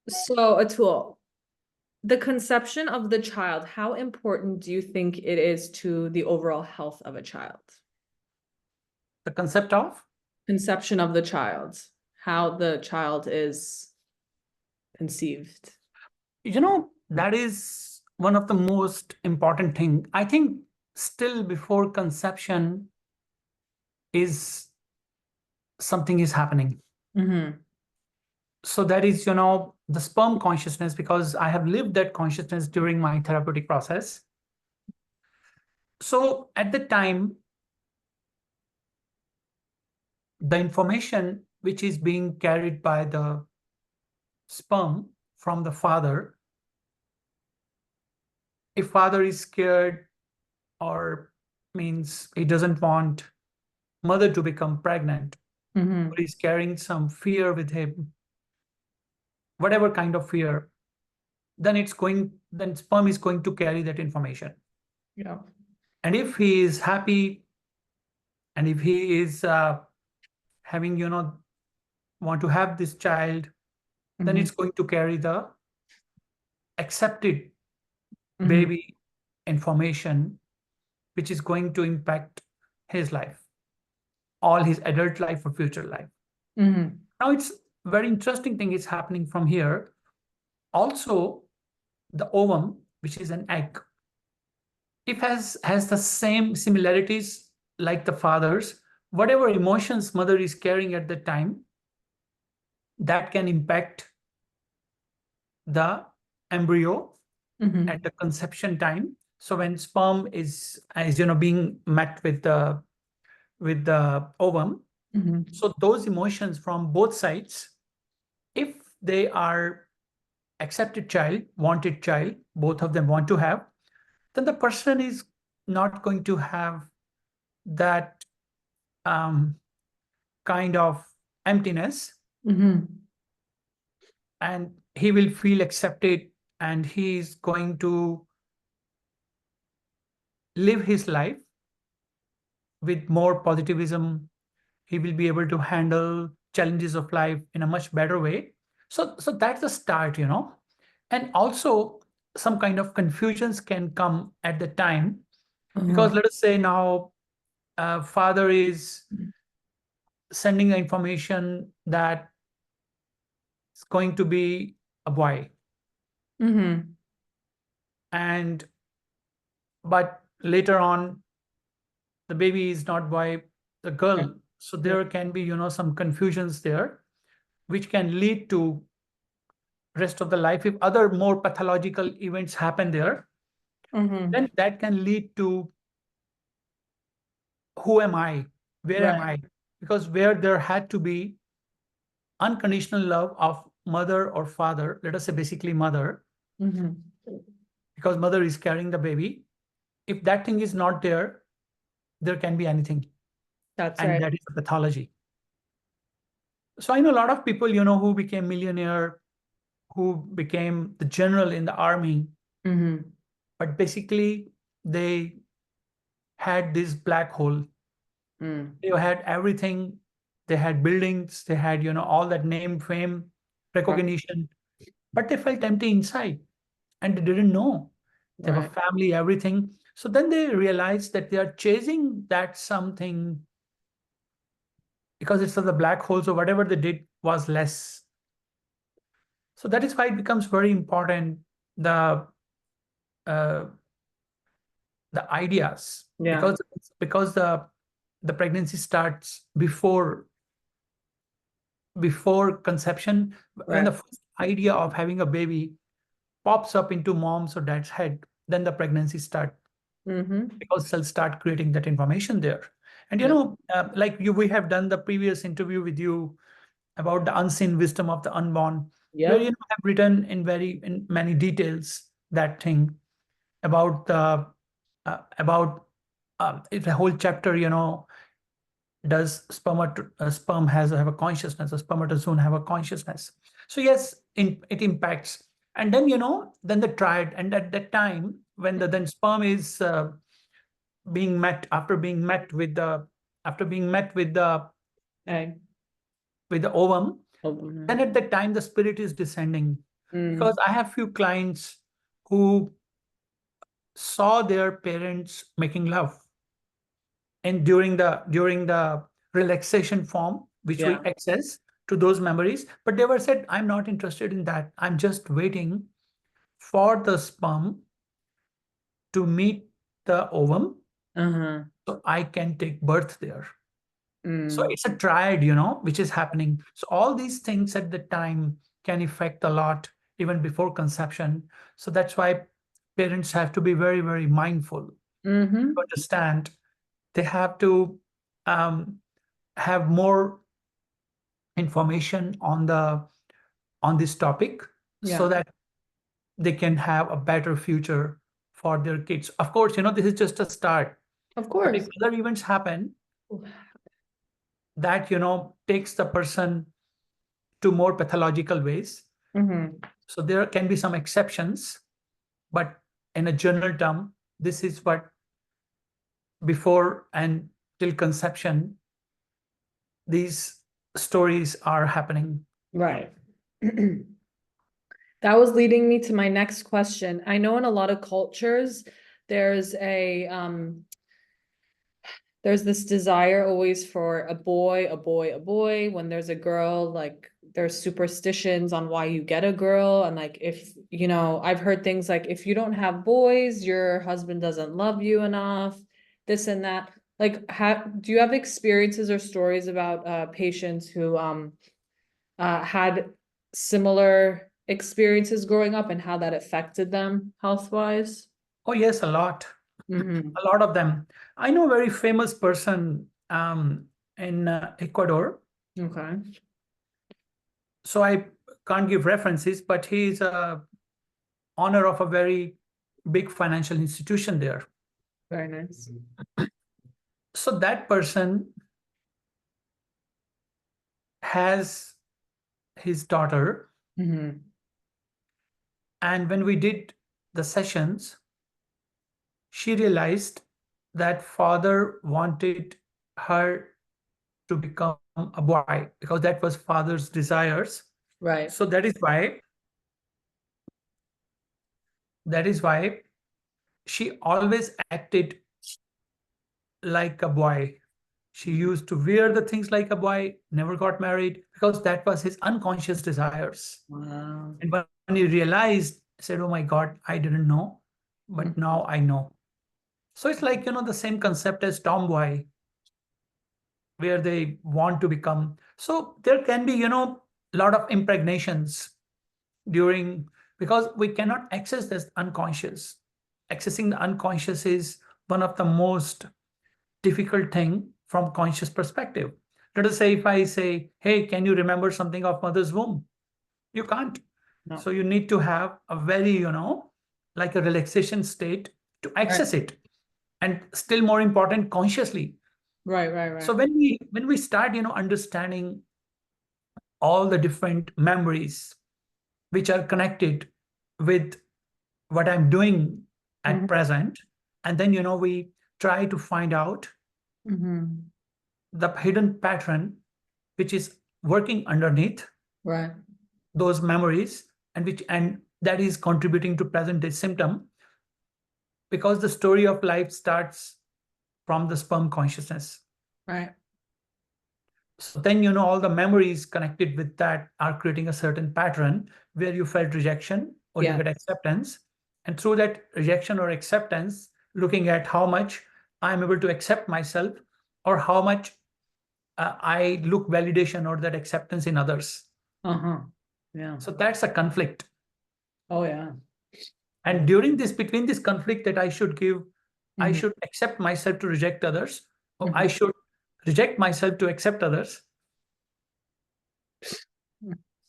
So, Atul, the conception of the child, how important do you think it is to the overall health of a child? The concept of Conception of the child, how the child is conceived. that is one of the most important thing. I think still before conception is something is happening. Mm-hmm. So that is, the sperm consciousness, because I have lived that consciousness during my therapeutic process. So at the time, the information which is being carried by the sperm from the father, if father is scared or means he doesn't want mother to become pregnant, Mm-hmm. or he's carrying some fear with him, whatever kind of fear, then sperm is going to carry that information. Yeah. And if he is happy, and if he is having, want to have this child, then Mm-hmm. it's going to carry the accepted Mm-hmm. baby information, which is going to impact his life, all his adult life or future life. Mm-hmm. Now it's very interesting thing is happening from here. Also, the ovum, which is an egg, if has the same similarities like the father's, whatever emotions mother is carrying at the time, that can impact the embryo Mm-hmm. at the conception time. So when sperm is, as being met with the ovum, Mm-hmm. so those emotions from both sides, if they are accepted child, wanted child, both of them want to have, then the person is not going to have that kind of emptiness, Mm-hmm. and he will feel accepted, and he is going to live his life with more positivism. He will be able to handle challenges of life in a much better way. So that's the start. And also some kind of confusions can come at the time, because Uh-huh. let us say now father is sending the information that it's going to be a boy, Mm-hmm. and but later on the baby is not boy, the Yeah. girl. So Yeah. there can be some confusions there, which can lead to rest of the life. If other more pathological events happen there, Mm-hmm. then that can lead to who am I, where am Right. I, because where there had to be unconditional love of mother or father, let us say basically mother, Mm-hmm. because mother is carrying the baby. If that thing is not there, there can be anything, That's and right. that is a pathology. So I know a lot of people, who became millionaire, who became the general in the army, Mm-hmm. but basically they had this black hole. Mm. They had everything. They had buildings. They had, all that name, fame, Right. recognition, but they felt empty inside, and they didn't know. They have a Right. family, everything. So then they realized that they are chasing that something, because it's of the black hole. So whatever they did was less. So that is why it becomes very important, the uh, the ideas, Yeah. because the pregnancy starts before conception. When Right. the first idea of having a baby pops up into mom's or dad's head, then the pregnancy start, Mm-hmm. because cells start creating that information there. And Yeah. we have done the previous interview with you about the unseen wisdom of the unborn, where Yep. have written in many details that thing about the about it's a whole chapter. Does sperm have a consciousness? Does spermatozoon have a consciousness? So yes, it impacts. And then then the triad, and at that time when the then sperm is being met, after being met Egg. with the ovum, Oh, mhm. then at that time the spirit is descending. Because I have few clients who saw their parents making love, and during the relaxation form which we Yeah. access to those memories, but they were said, I'm not interested in that. I'm just waiting for the sperm to meet the ovum Uh-huh. so I can take birth there. So Mm. it's a triad, which is happening. So all these things at the time can affect a lot even before conception. So that's why parents have to be very, very mindful Mm-hmm. to understand. They have to um, have more information on this topic so Yeah. that they can have a better future for their kids. Of course, this is just a start. Of But if course. other events happen that takes the person to more pathological ways, Mm-hmm. so there can be some exceptions, but in a general term, this is what before and till conception these stories are happening. Right. That was leading me to my next question. I know in a lot of cultures, there's there's this desire always for a boy, a boy, a boy. When there's a girl, like there's superstitions on why you get a girl. And like if, I've heard things like if you don't have boys, your husband doesn't love you enough, this and that. Like, do you have experiences or stories about patients who had similar experiences growing up and how that affected them health-wise? Oh yes, a lot. Mm-hmm. A lot of them. I know a very famous person in Ecuador. Okay. So I can't give references, but he is a owner of a very big financial institution there. Very nice. So that person has his daughter, Mm-hmm. and when we did the sessions, she realized that father wanted her to become a boy because that was father's desires. Right. So that is why she always acted like a boy. She used to wear the things like a boy, never got married because that was his unconscious desires. Wow. And when he realized, he said, oh my God, I didn't know, but Mhm. now I know. So it's like, the same concept as tomboy, where they want to become. So there can be, a lot of impregnations during, because we cannot access this unconscious. Accessing the unconscious is one of the most difficult thing from conscious perspective. Let us say if I say, hey, can you remember something of mother's womb? You can't. No. So you need to have a very, like a relaxation state to Right. access it. And still more important, consciously. Right, right, So right. when we start, understanding all the different memories which are connected with what I'm doing at Mhm. present, and then we try to find out Mhm. the hidden pattern which is working underneath Right. those memories, and that is contributing to present day symptom, because the story of life starts from the sperm consciousness. Right. So then all the memories connected with that are creating a certain pattern where you felt rejection or you Yeah. get acceptance, and through that rejection or acceptance, looking at how much I'm able to accept myself, or how much I look validation or that acceptance in others. Uh-huh. Yeah. So that's a conflict. Oh, yeah. And during this, between this conflict that I should give, I Mhm. should accept myself to reject others, or I Mhm. should reject myself to accept others.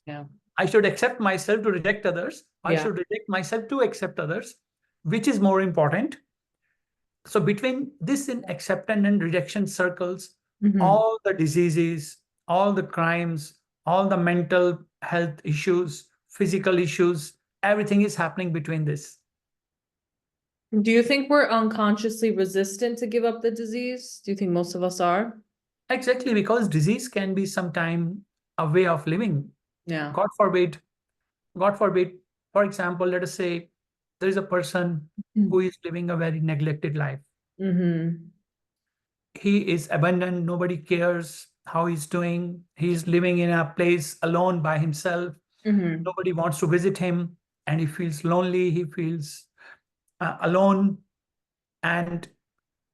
Yeah. I should accept myself to reject others. I Yeah. should reject myself to accept others. Which is more important? So between this in acceptance and rejection circles, Mhm. all the diseases, all the crimes, all the mental health issues, physical issues, everything is happening between this. Do you think we're unconsciously resistant to give up the disease? Do you think most of us are? Exactly, because disease can be sometime a way of living. Yeah. God forbid, God forbid, for example, let us say there is a person who is living a very neglected life. Mm-hmm. He is abandoned. Nobody cares how he's doing. He's living in a place alone by himself. Mm-hmm. Nobody wants to visit him, and he feels lonely. He feels alone, and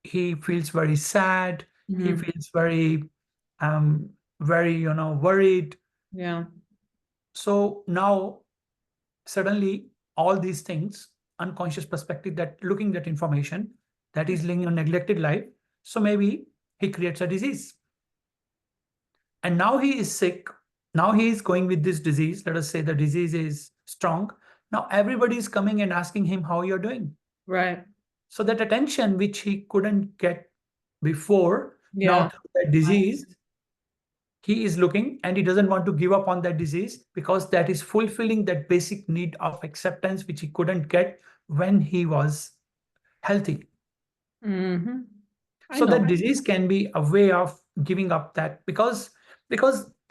he feels very sad. He Mm-hmm. feels um, very, worried. Yeah. So now suddenly all these things, unconscious perspective, that looking at information, that is living a neglected life. So maybe he creates a disease, and now he is sick. Now he is going with this disease. Let us say the disease is strong. Now everybody is coming and asking him how you're doing. Right. So that attention which he couldn't get before, now Yeah. through that disease, he is looking, and he doesn't want to give up on that disease, because that is fulfilling that basic need of acceptance which he couldn't get when he was healthy. Mm-hmm. I So that know. disease can be a way of giving up that, because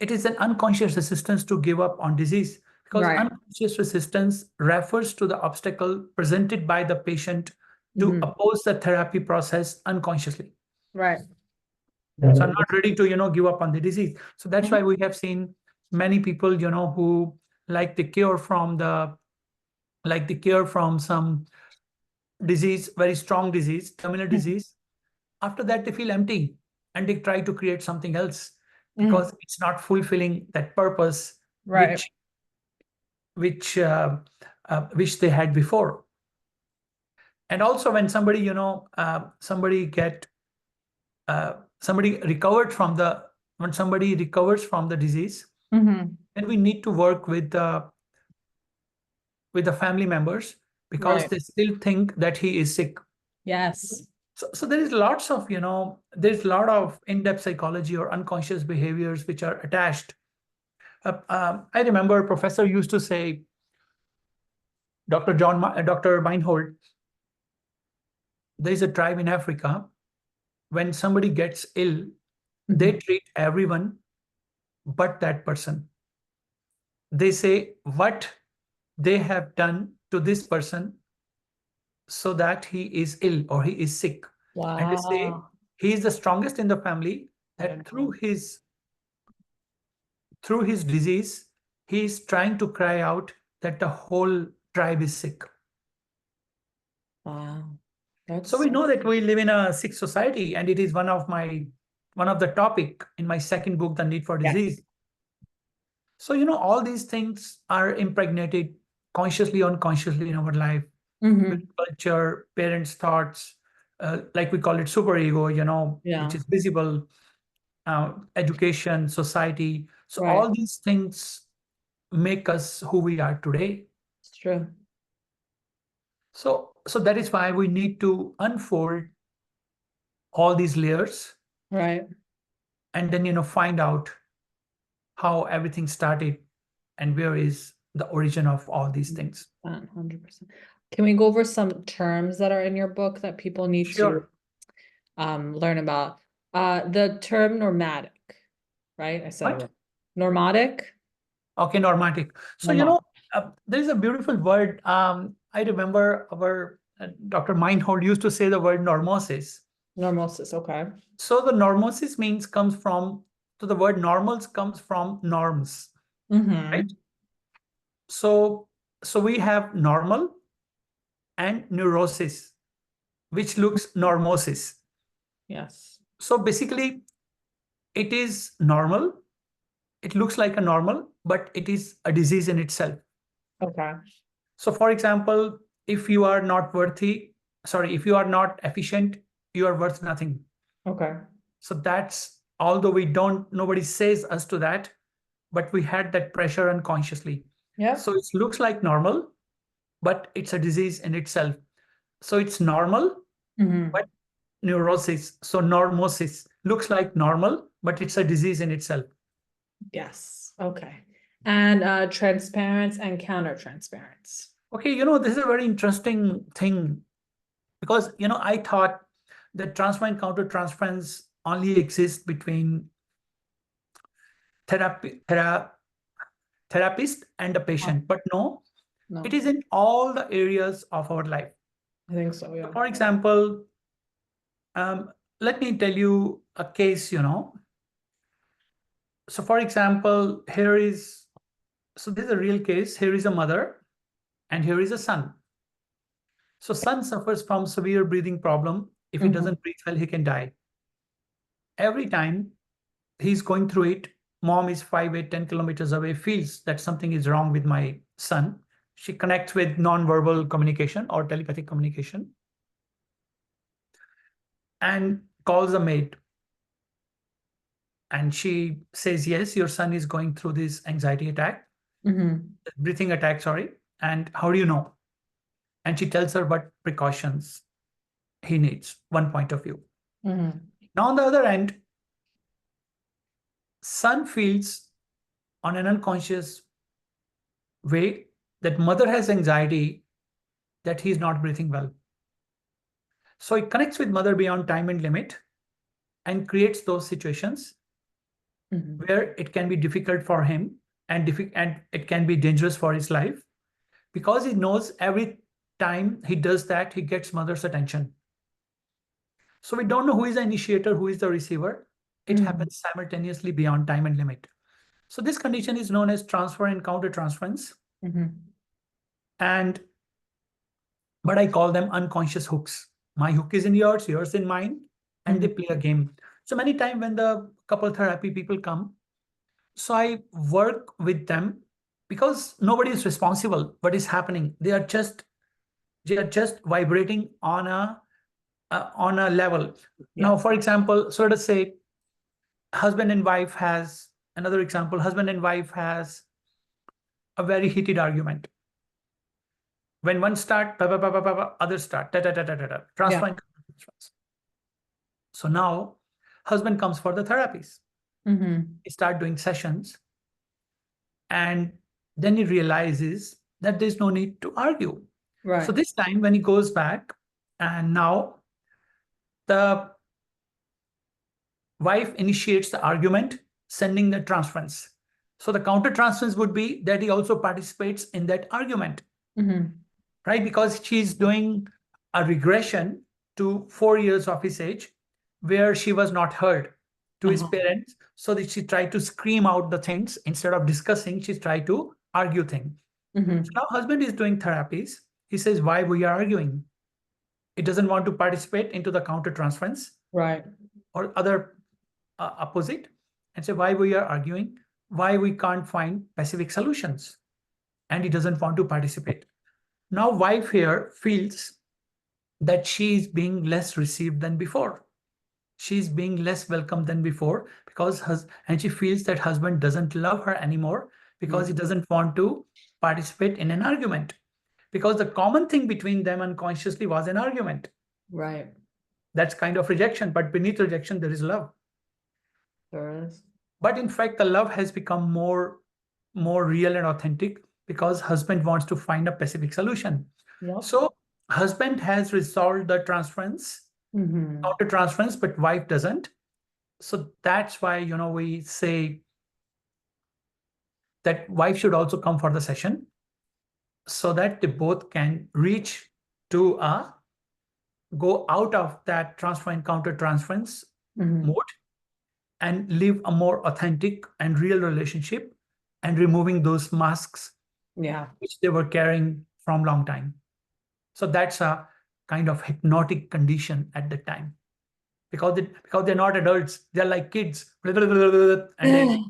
it is an unconscious resistance to give up on disease, because Right. unconscious resistance refers to the obstacle presented by the patient to Mm-hmm. oppose the therapy process unconsciously. Right. So I'm not ready to, give up on the disease. So that's Mhm. why we have seen many people, who like the cure from some disease, very strong disease, terminal disease. After that, they feel empty, and they try to create something else, Mhm. because it's not fulfilling that purpose Right. which which they had before. And also when somebody, somebody recovered from the when somebody recovers from the disease, Mm-hmm. and we need to work with the family members, because Right. they still think that he is sick. Yes. So there is lots of, there's a lot of in-depth psychology or unconscious behaviors which are attached. I remember a professor used to say, Dr. Meinhold, there is a tribe in Africa. When somebody gets ill, they Mhm. treat everyone but that person. They say what they have done to this person so that he is ill or he is sick. And they say Wow. he is the strongest in the family, that through his disease, he is trying to cry out that the whole tribe is sick. Wow. So That's we know that we live in a sick society, and it is one of the topic in my second book, The Need for yes. Disease. So all these things are impregnated consciously or unconsciously in our life, with Mm-hmm. culture, parents' thoughts, like we call it superego, which Yeah. is visible, education, society. So Right. all these things make us who we are today. It's true. So that is why we need to unfold all these layers, Right. and then find out how everything started, and where is the origin of all these things. 100%. Can we go over some terms that are in your book that people need to Sure. learn about? The term normatic, right? I said it What? wrong. Normatic? Okay, normatic. So Normatic. there is a beautiful word. I remember our Dr. Meinhold used to say the word normosis. Normosis, okay. So the normosis comes from, so the word normals comes from norms, right? Mm-hmm. So we have normal and neurosis, which looks normosis. Yes. So basically, it is normal. It looks like a normal, but it is a disease in itself. Okay. So, for example, if you are not if you are not efficient, you are worth nothing. Okay. So that's, although nobody says us to that, but we had that pressure unconsciously. Yep. So it looks like normal, but it's a disease in itself. So it's normal, Mm-hmm. but neurosis. So normosis looks like normal, but it's a disease in itself. Yes. Okay. And transparent and counter transparent. Okay, this is a very interesting thing, because I thought that transfer and countertransference only exist between therapy, therapist and a patient, but no, No, it is in all the areas of our life. I think so, yeah. For example, let me tell you a case, So for example, this is a real case. Here is a mother and here is a son. So son suffers from severe breathing problem. If he doesn't breathe well, he can die. Every time he's going through it, mom is 5, 8, 10 kilometers away, feels that something is wrong with my son. She connects with non-verbal communication or telepathic communication and calls a maid. And she says, yes, your son is going through this anxiety attack, breathing attack, sorry. And how do you know? And she tells her what precautions he needs, one point of view. Now, on the other end, son feels on an unconscious way that mother has anxiety, that he's not breathing well. So he connects with mother beyond time and limit and creates those situations where it can be difficult for him and it can be dangerous for his life, because he knows every time he does that, he gets mother's attention. So we don't know who is the initiator, who is the receiver. It happens simultaneously beyond time and limit. So this condition is known as transfer and counter transference. And but I call them unconscious hooks. My hook is in yours in mine, and they play a game. So many times when the couple therapy people come, so I work with them because nobody is responsible. What is happening? They are just vibrating on a level. Now, for example, so let us say husband and wife has another example. Husband and wife has a very heated argument. When one start, other start, transfer and transfer. So now husband comes for the therapies. He start doing sessions, and then he realizes that there's no need to argue. Right. So this time when he goes back, and now the wife initiates the argument, sending the transference. So the counter transference would be that he also participates in that argument, right? Because she's doing a regression to 4 years of his age, where she was not heard to his parents. So that she tried to scream out the things instead of discussing. She tried to argue things. So now husband is doing therapies. He says, why we are arguing? It doesn't want to participate into the counter transference, Right. or other opposite, and say why we are arguing, why we can't find pacific solutions, and he doesn't want to participate. Now wife here feels that she is being less received than before. She's being less welcome than before, because and she feels that husband doesn't love her anymore, because he doesn't want to participate in an argument, because the common thing between them unconsciously was an argument. Right. That's kind of rejection, but beneath rejection there is love. There is. But in fact, the love has become more real and authentic, because husband wants to find a pacific solution. So husband has resolved the transference, counter transference, but wife doesn't. So that's why, we say that wife should also come for the session, so that they both can reach to go out of that transfer and counter transference mode, and live a more authentic and real relationship, and removing those masks which they were carrying from long time. So that's a kind of hypnotic condition at the time, because they're not adults, they're like kids, and they,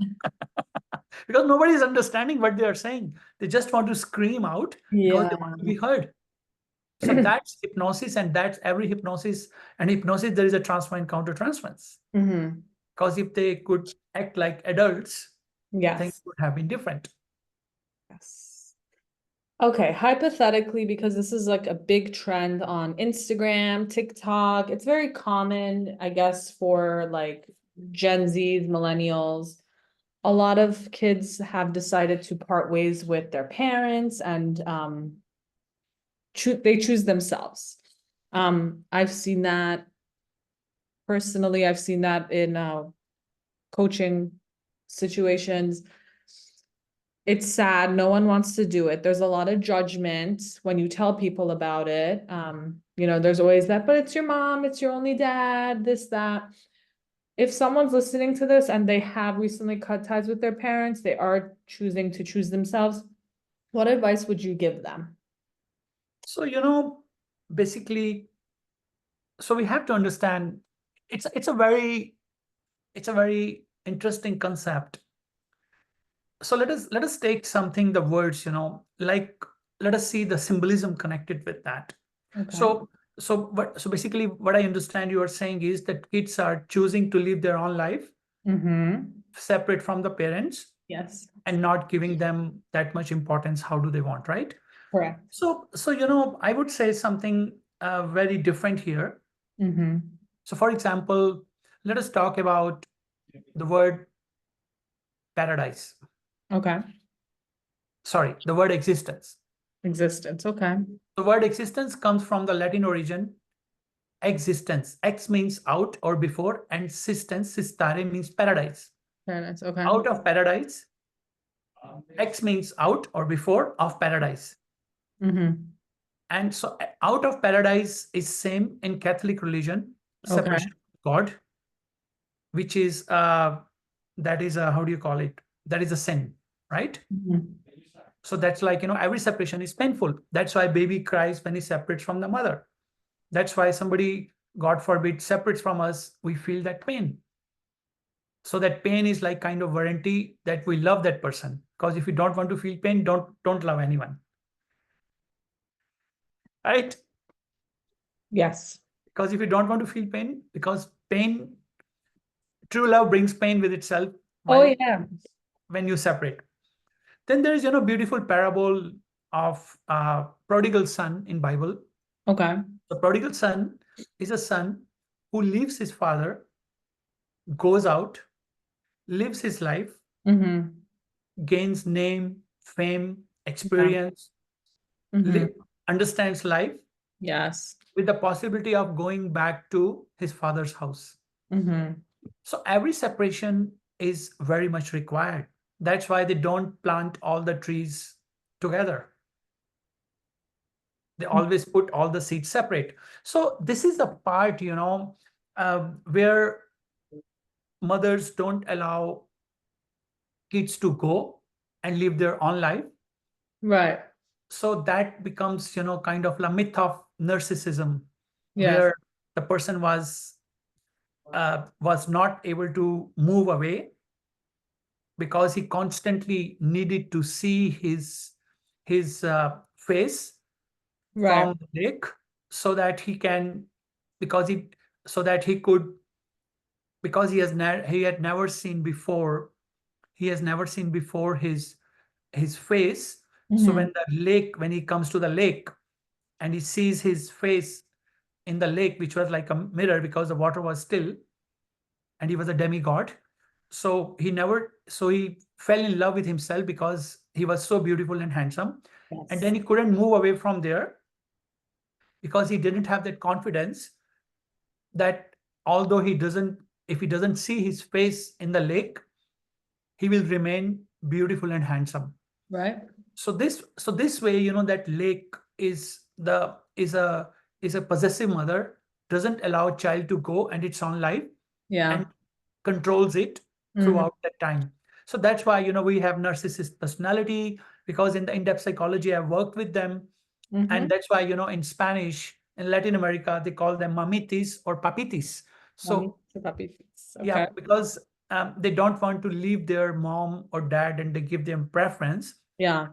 because nobody is understanding what they are saying. They just want to scream out because they want to be heard. So that's hypnosis, and that's every hypnosis. And hypnosis, there is a transfer and counter transference. Because if they could act like adults, things would have been different. Yes. Okay, hypothetically, because this is like a big trend on Instagram, TikTok, it's very common, I guess, for like Gen Zs, millennials. A lot of kids have decided to part ways with their parents, and they choose themselves. I've seen that personally. I've seen that in coaching situations. It's sad. No one wants to do it. There's a lot of judgment when you tell people about it. There's always that, but it's your mom, it's your only dad, this, that. If someone's listening to this and they have recently cut ties with their parents, they are choosing to choose themselves, what advice would you give them? So, basically, so we have to understand it's a very interesting concept. So let us take something, the words, like, let us see the symbolism connected with that. Okay. So basically what I understand you are saying is that kids are choosing to live their own life Mm-hmm. separate from the parents Yes. and not giving them that much importance. How do they want, right? Correct. So I would say something very different here. Mm-hmm. So for example, let us talk about the word paradise. Okay. Sorry, the word existence. Existence. Okay. The word existence comes from the Latin origin existence. Ex means out or before, and sistence, sistare means paradise. Fairness. Okay. Out of paradise. Ex means out or before of paradise. Mm-hmm. And so out of paradise is same in Catholic religion, Okay. separation from God, which is that is a, how do you call it? That is a sin, right? Mhm. So that's like, every separation is painful. That's why baby cries when he separates from the mother. That's why somebody, God forbid, separates from us, we feel that pain. So that pain is like kind of warranty that we love that person. Because if you don't want to feel pain, don't love anyone. Right? Yes. Because if you don't want to feel pain, because pain, true love brings pain with itself Oh while yeah. when you separate. Then there is beautiful parable of prodigal son in Bible. Okay. The prodigal son is a son who leaves his father, goes out, lives his life, Mm-hmm. gains name, fame, Yeah. experience, Mm-hmm. li- understands life Yes. with the possibility of going back to his father's house. Mm-hmm. So every separation is very much required. That's why they don't plant all the trees together. They always put all the seeds separate. So this is the part, where mothers don't allow kids to go and live their own life. Right. So that becomes, kind of a myth of narcissism, Yes. where the person was not able to move away because he constantly needed to see his face Right. from the lake, so that he can, because he so that he could, because he had never seen before, his face. So Mm-hmm. when he comes to the lake and he sees his face in the lake, which was like a mirror because the water was still, and he was a demigod. So he fell in love with himself because he was so beautiful and handsome. And Yes. then he couldn't move away from there because he didn't have that confidence that, although if he doesn't see his face in the lake, he will remain beautiful and handsome. Right. So this way, that lake is a possessive mother, doesn't allow child to go and its own life, Yeah. and controls it Mm-hmm. throughout that time. So that's why, we have narcissist personality, because in the in-depth psychology I've worked with them. Mm-hmm. And that's why, in Spanish, in Latin America, they call them mamitis or papitis. Mommy So to puppies. yeah, Okay. because they don't want to leave their mom or dad, and they give them preference. Yeah.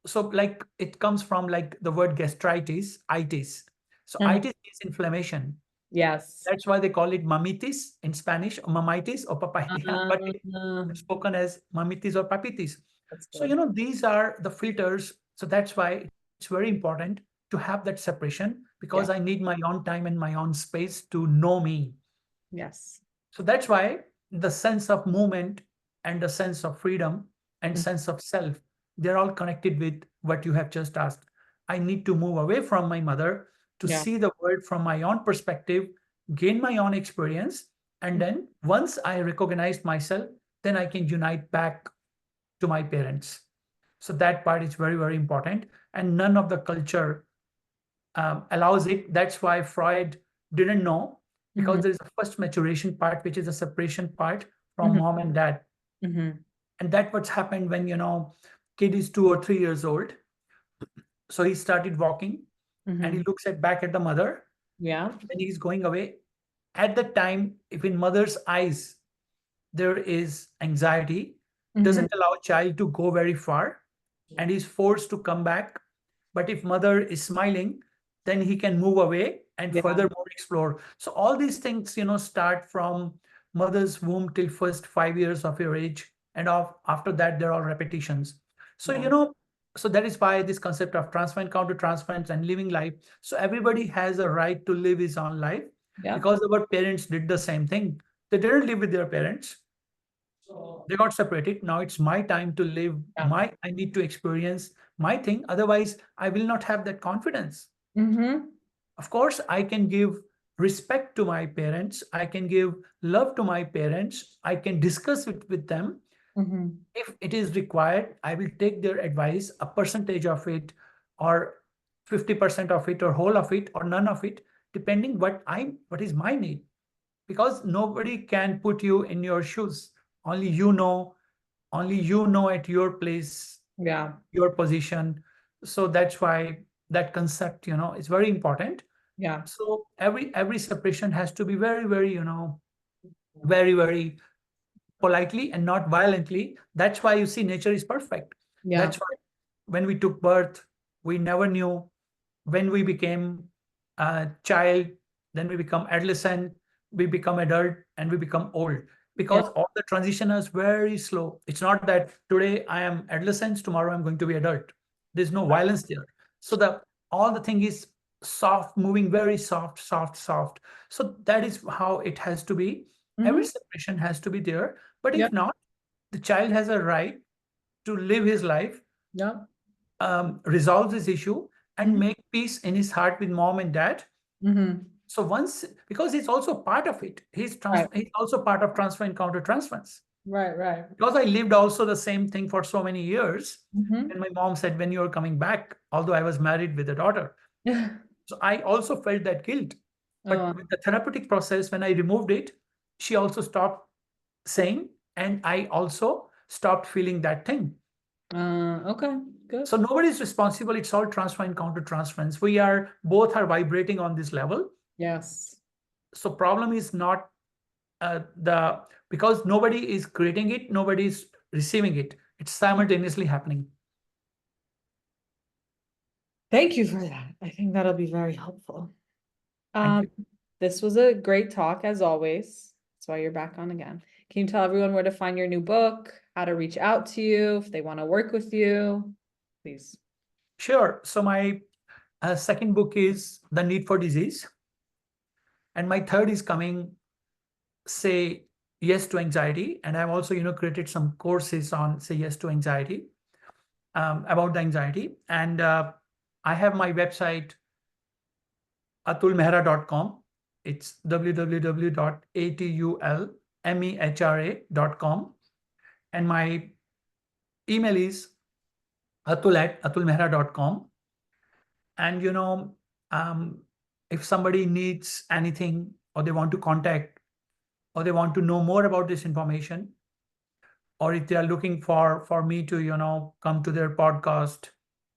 So like it comes from like the word gastritis, itis. So Mhm. itis is inflammation. Yes. That's why they call it mamitis in Spanish, or mamitis or papaitis, but Uh, it's spoken as mamitis or papitis. that's So, good. these are the filters. So that's why it's very important to have that separation, because Yeah. I need my own time and my own space to know me. Yes. So that's why the sense of movement and the sense of freedom and Mm. sense of self, they're all connected with what you have just asked. I need to move away from my mother to Yeah. see the world from my own perspective, gain my own experience. And then once I recognize myself, then I can unite back to my parents. So that part is very, very important. And none of the culture allows it. That's why Freud didn't know, because Mhm. there is a first maturation part, which is a separation part from Mhm. mom and dad. Mhm. And that what's happened when, kid is 2 or 3 years old. So he started walking and he Mhm. looks back at the mother Yeah. when he's going away. At that time, if in mother's eyes there is anxiety, Mhm. doesn't allow child to go very far and he's forced to come back. But if mother is smiling, then he can move away and Yeah. furthermore explore. So all these things, start from mother's womb till first 5 years of your age, and after that, they're all repetitions. So, Yeah. so that is why this concept of transference, counter transference, and living life. So everybody has a right to live his own life, Yeah. because our parents did the same thing. They didn't live with their parents. They got separated. Now it's my time to live Yeah. I need to experience my thing. Otherwise, I will not have that confidence. Mhm. Of course, I can give respect to my parents. I can give love to my parents. I can discuss it with them. Mhm. If it is required, I will take their advice, a percentage of it, or 50% of it, or whole of it, or none of it, depending what is my need. Because nobody can put you in your shoes. Only you know, at your place, Yeah. your position. So that's why that concept, is very important. Yeah. So every separation has to be very, very, very, very politely and not violently. That's why you see nature is perfect. Yeah. That's why when we took birth, we never knew. When we became a child, then we become adolescent, we become adult, and we become old. Yeah. Because all the transition is very slow. It's not that today I am adolescent, tomorrow I'm going to be adult. There's no violence there. So the all the thing is soft, moving very soft, soft, soft. So that is how it has to be. Every Mhm. separation has to be there. But Yeah. if not, the child has a right to live his life, Yeah. resolve this issue, and Mhm. make peace in his heart with mom and dad. Mhm. So once, because he's also part of it, Right. he's also part of transfer and counter transference. Right. Right. Because I lived also the same thing for so many years. Mhm. And my mom said, when you're coming back, although I was married with a daughter. So I also felt that guilt. But Oh. with the therapeutic process, when I removed it, she also stopped saying, and I also stopped feeling that thing. Okay. Good. So nobody is responsible. It's all transfer and counter transference. We are both are vibrating on this level. Yes. So problem is not the because nobody is creating it, nobody is receiving it. It's simultaneously happening. Thank you for that. I think that'll be very helpful. Thank Um, you. this was a great talk as always. That's why you're back on again. Can you tell everyone where to find your new book, how to reach out to you if they want to work with you? Please. Sure. So my second book is The Need for Disease, and my third is coming. Say yes to anxiety, and I've also created some courses on say yes to anxiety, about the anxiety, and I have my website atulmehra.com. It's www.atulmehra.com. And my email is atul@atulmehra.com. And, if somebody needs anything, or they want to contact, or they want to know more about this information, or if they are looking for me to, come to their podcast,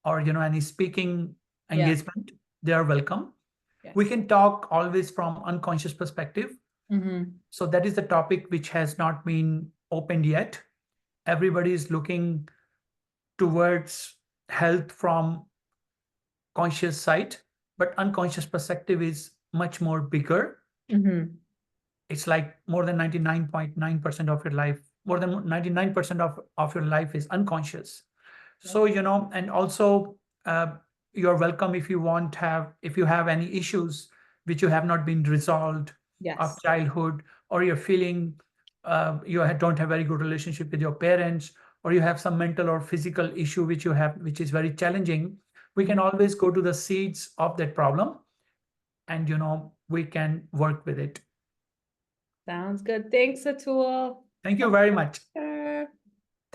or, any speaking Yeah. engagement, they are welcome. We Yes. can talk always from unconscious perspective. Mm-hmm. So that is the topic which has not been opened yet. Everybody is looking towards health from conscious side, but unconscious perspective is much more bigger. Mm-hmm. It's like more than 99.9% of your life, more than 99% of your life is unconscious. So, and also you're welcome if you if you have any issues which you have not been resolved of Yes. childhood, or you're feeling don't have very good relationship with your parents, or you have some mental or physical issue which you have, which is very challenging. We can always go to the seeds of that problem, and we can work with it. Sounds good. Thanks, Atul. Thank you very much.